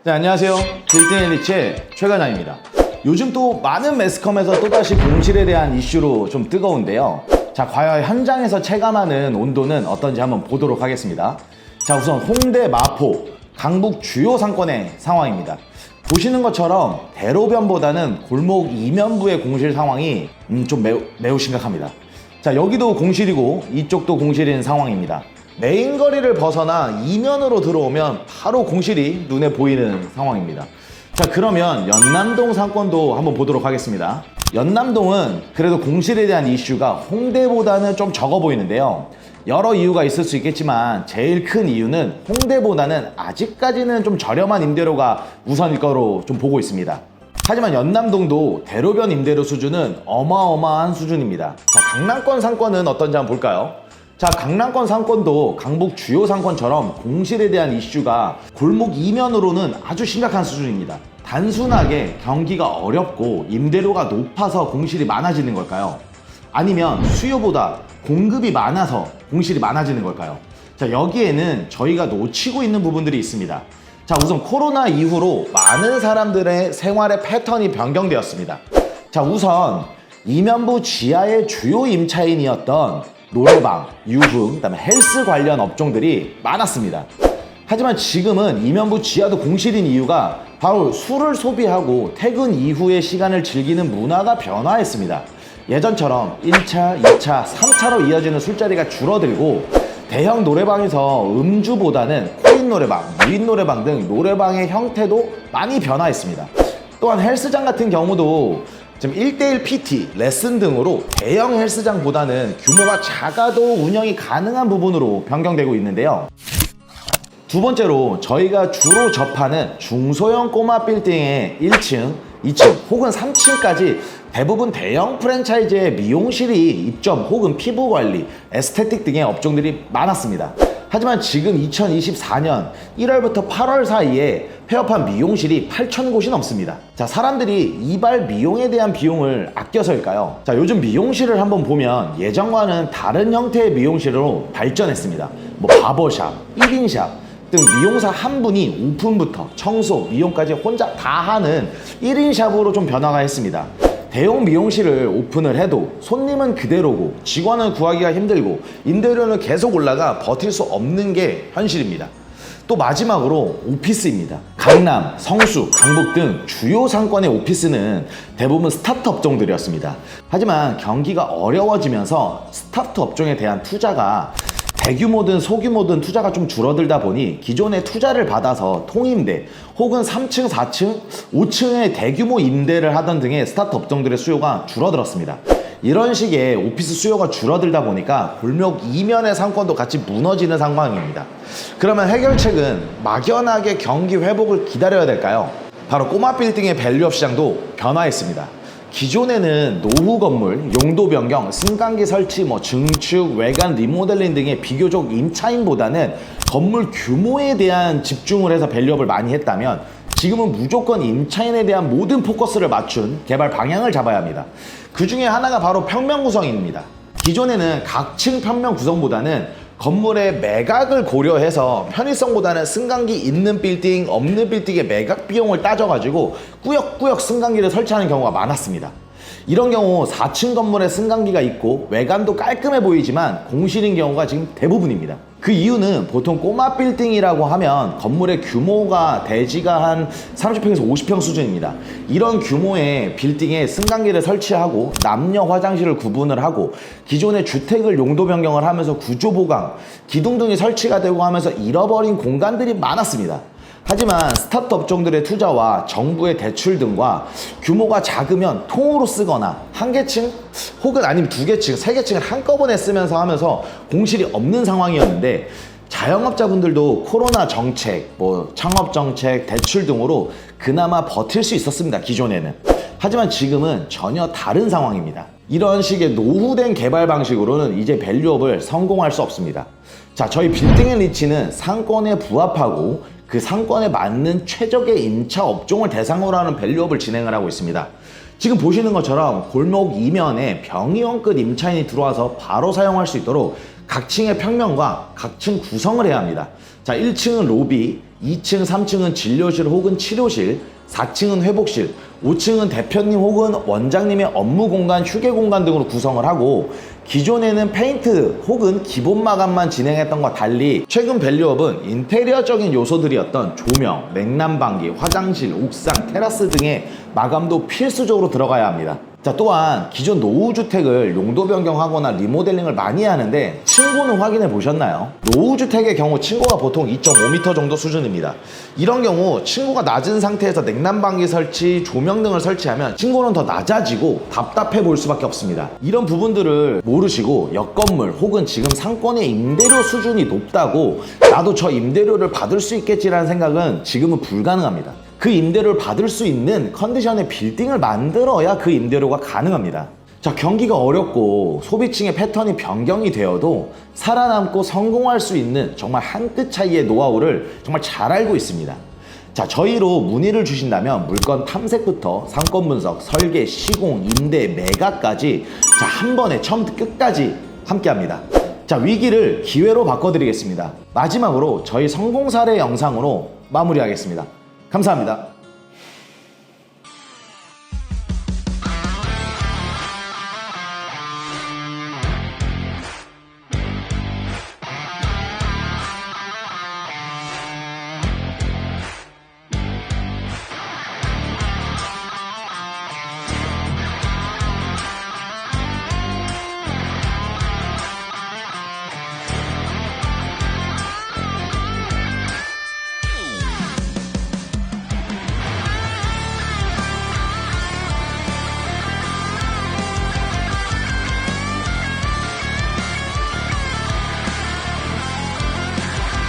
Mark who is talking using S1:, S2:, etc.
S1: 네, 안녕하세요. 빌딩 리치의 최과장입니다. 요즘 또 많은 매스컴에서 또다시 공실에 대한 이슈로 좀 뜨거운데요. 자, 과연 현장에서 체감하는 온도는 어떤지 한번 보도록 하겠습니다. 자, 우선 홍대, 마포, 강북 주요 상권의 상황입니다. 보시는 것처럼 대로변보다는 골목 이면부의 공실 상황이 좀 매우 심각합니다. 자, 여기도 공실이고 이쪽도 공실인 상황입니다. 메인 거리를 벗어나 이면으로 들어오면 바로 공실이 눈에 보이는 상황입니다. 자, 그러면 연남동 상권도 한번 보도록 하겠습니다. 연남동은 그래도 공실에 대한 이슈가 홍대보다는 좀 적어 보이는데요. 여러 이유가 있을 수 있겠지만 제일 큰 이유는 홍대보다는 아직까지는 좀 저렴한 임대료가 우선일 거로 좀 보고 있습니다. 하지만 연남동도 대로변 임대료 수준은 어마어마한 수준입니다. 자, 강남권 상권은 어떤지 한번 볼까요? 자, 강남권 상권도 강북 주요 상권처럼 공실에 대한 이슈가 골목 이면으로는 아주 심각한 수준입니다. 단순하게 경기가 어렵고 임대료가 높아서 공실이 많아지는 걸까요? 아니면 수요보다 공급이 많아서 공실이 많아지는 걸까요? 자, 여기에는 저희가 놓치고 있는 부분들이 있습니다. 자, 우선 코로나 이후로 많은 사람들의 생활의 패턴이 변경되었습니다. 자, 우선 이면부 지하의 주요 임차인이었던 노래방, 유흥, 그다음에 헬스 관련 업종들이 많았습니다. 하지만 지금은 이면부 지하도 공실인 이유가 바로 술을 소비하고 퇴근 이후의 시간을 즐기는 문화가 변화했습니다. 예전처럼 1차, 2차, 3차로 이어지는 술자리가 줄어들고 대형 노래방에서 음주보다는 코인 노래방, 무인 노래방 등 노래방의 형태도 많이 변화했습니다. 또한 헬스장 같은 경우도 지금 1대1 PT, 레슨 등으로 대형 헬스장보다는 규모가 작아도 운영이 가능한 부분으로 변경되고 있는데요. 두 번째로 저희가 주로 접하는 중소형 꼬마 빌딩의 1층, 2층 혹은 3층까지 대부분 대형 프랜차이즈의 미용실이 입점 혹은 피부관리, 에스테틱 등의 업종들이 많았습니다. 하지만 지금 2024년 1월부터 8월 사이에 폐업한 미용실이 8,000곳이 넘습니다. 자, 사람들이 이발 미용에 대한 비용을 아껴서일까요? 자, 요즘 미용실을 한번 보면 예전과는 다른 형태의 미용실로 발전했습니다. 뭐 바버샵, 1인샵 등 미용사 한 분이 오픈부터 청소, 미용까지 혼자 다 하는 1인샵으로 좀 변화가 했습니다. 대형 미용실을 오픈을 해도 손님은 그대로고 직원은 구하기가 힘들고 임대료는 계속 올라가 버틸 수 없는 게 현실입니다. 또 마지막으로 오피스입니다. 강남, 성수, 강북 등 주요 상권의 오피스는 대부분 스타트 업종들이었습니다. 하지만 경기가 어려워지면서 스타트 업종에 대한 투자가 대규모든 소규모든 투자가 좀 줄어들다 보니 기존의 투자를 받아서 통임대 혹은 3층, 4층, 5층의 대규모 임대를 하던 등의 스타트 업종들의 수요가 줄어들었습니다. 이런 식의 오피스 수요가 줄어들다 보니까 골목 이면의 상권도 같이 무너지는 상황입니다. 그러면 해결책은 막연하게 경기 회복을 기다려야 될까요? 바로 꼬마 빌딩의 밸류업 시장도 변화했습니다. 기존에는 노후 건물, 용도 변경, 승강기 설치, 증축, 외관 리모델링 등의 비교적 임차인보다는 건물 규모에 대한 집중을 해서 밸류업을 많이 했다면 지금은 무조건 임차인에 대한 모든 포커스를 맞춘 개발 방향을 잡아야 합니다. 그 중에 하나가 바로 평면 구성입니다. 기존에는 각층 평면 구성보다는 건물의 매각을 고려해서 편의성보다는 승강기 있는 빌딩, 없는 빌딩의 매각 비용을 따져가지고 꾸역꾸역 승강기를 설치하는 경우가 많았습니다. 이런 경우 4층 건물에 승강기가 있고 외관도 깔끔해 보이지만 공실인 경우가 지금 대부분입니다. 그 이유는 보통 꼬마 빌딩이라고 하면 건물의 규모가 대지가 한 30평에서 50평 수준입니다. 이런 규모의 빌딩에 승강기를 설치하고 남녀 화장실을 구분을 하고 기존의 주택을 용도 변경을 하면서 구조 보강, 기둥 등이 설치가 되고 하면서 잃어버린 공간들이 많았습니다. 하지만 스타트 업종들의 투자와 정부의 대출 등과 규모가 작으면 통으로 쓰거나 한 개층 혹은 아니면 두 개층, 세 개층을 한꺼번에 쓰면서 하면서 공실이 없는 상황이었는데 자영업자분들도 코로나 정책, 창업 정책, 대출 등으로 그나마 버틸 수 있었습니다. 기존에는. 하지만 지금은 전혀 다른 상황입니다. 이런 식의 노후된 개발 방식으로는 이제 밸류업을 성공할 수 없습니다. 자, 저희 빌딩앤리치는 상권에 부합하고 그 상권에 맞는 최적의 임차 업종을 대상으로 하는 밸류업을 진행을 하고 있습니다. 지금 보시는 것처럼 골목 이면에 병의원급 임차인이 들어와서 바로 사용할 수 있도록 각 층의 평면과 각 층 구성을 해야 합니다. 자, 1층은 로비, 2층, 3층은 진료실 혹은 치료실, 4층은 회복실, 5층은 대표님 혹은 원장님의 업무 공간, 휴게 공간 등으로 구성을 하고, 기존에는 페인트 혹은 기본 마감만 진행했던 것과 달리 최근 밸류업은 인테리어적인 요소들이었던 조명, 냉난방기, 화장실, 옥상, 테라스 등의 마감도 필수적으로 들어가야 합니다. 자, 또한 기존 노후주택을 용도 변경하거나 리모델링을 많이 하는데 층고는 확인해 보셨나요? 노후주택의 경우 층고가 보통 2.5m 정도 수준입니다. 이런 경우 층고가 낮은 상태에서 냉난방기 설치, 조명 등을 설치하면 층고는 더 낮아지고 답답해 보일 수밖에 없습니다. 이런 부분들을 모르시고 옆 건물 혹은 지금 상권의 임대료 수준이 높다고 나도 저 임대료를 받을 수 있겠지라는 생각은 지금은 불가능합니다. 그 임대료를 받을 수 있는 컨디션의 빌딩을 만들어야 그 임대료가 가능합니다. 자, 경기가 어렵고 소비층의 패턴이 변경이 되어도 살아남고 성공할 수 있는 정말 한 끗 차이의 노하우를 정말 잘 알고 있습니다. 자, 저희로 문의를 주신다면 물건 탐색부터 상권 분석, 설계, 시공, 임대, 매각까지 자, 한 번에 처음부터 끝까지 함께합니다. 자, 위기를 기회로 바꿔드리겠습니다. 마지막으로 저희 성공 사례 영상으로 마무리하겠습니다. 감사합니다.